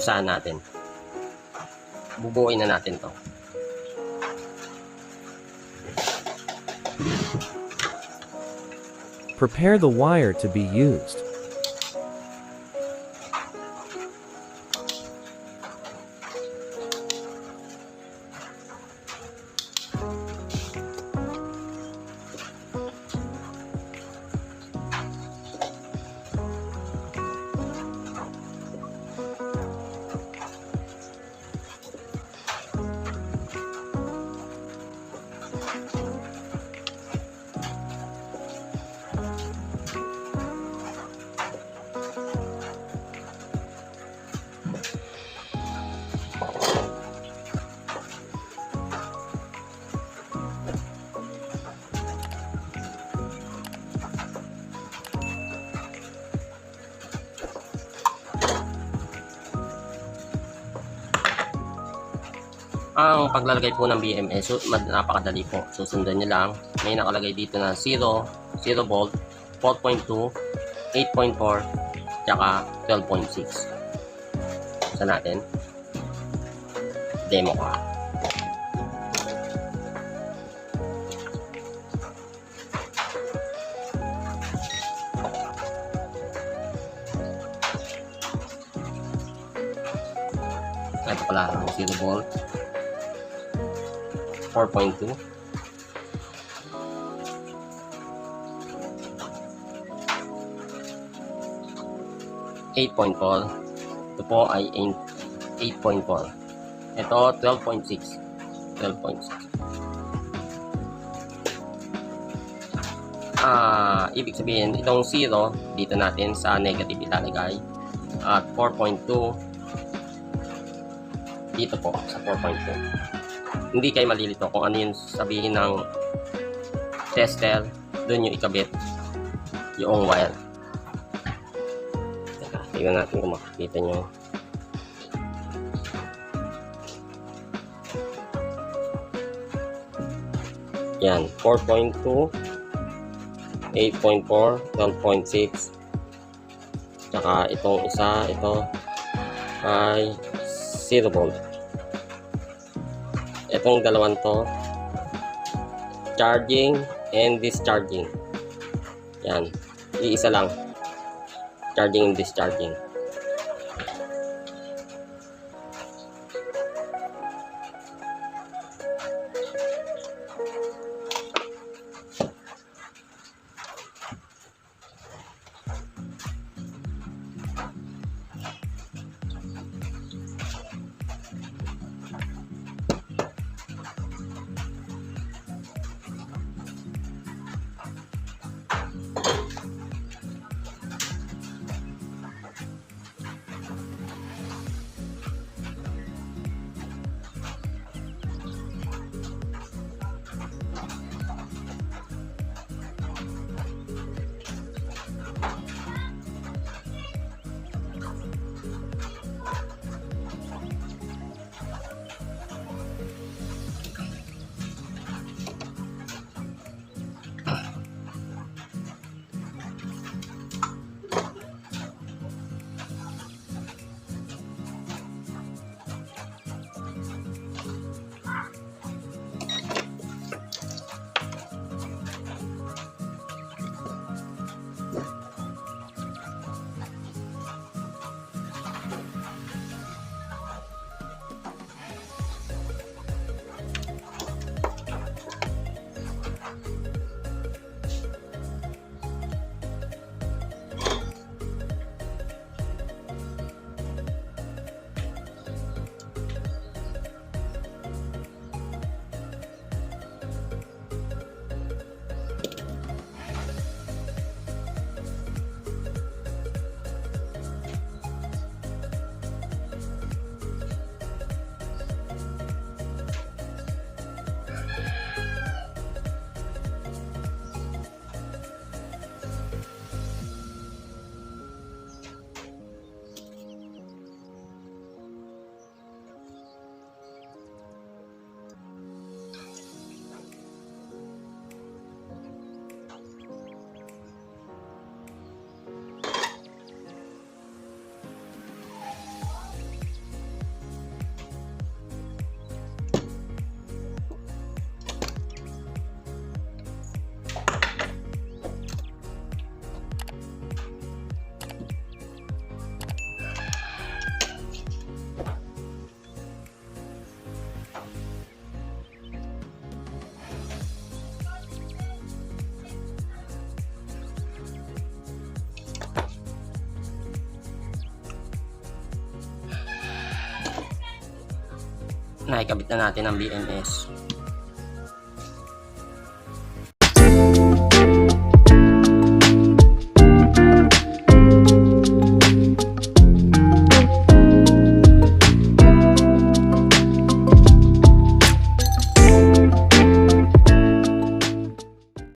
Usahan natin. Bubuuin na natin to. Prepare the wire to be used. Ang paglalagay po ng BMS, napakadali po. Susundan nyo lang. May nakalagay dito na 0 volt, 4.2, 8.4, tsaka 12.6. Sa natin. Demo ka. Ito pala ang 0 volt. 4.2 8.4. Ito po ay 8.4. Ito 12.6. 12.6. Ibig sabihin itong 0 dito natin sa negative ilalagay at 4.2 dito po sa 4.2. Hindi kayo malilito kung ano yung sabihin ng tester, doon yung ikabit yung wire. Tignan natin kung makikita nyo. Yan, 4.2, 8.4, 12.6, tsaka itong isa, ito ay 0 volt. Itong dalawang to, charging and discharging. Yan, iisa lang, charging and discharging. Nakikabit na natin ang BMS.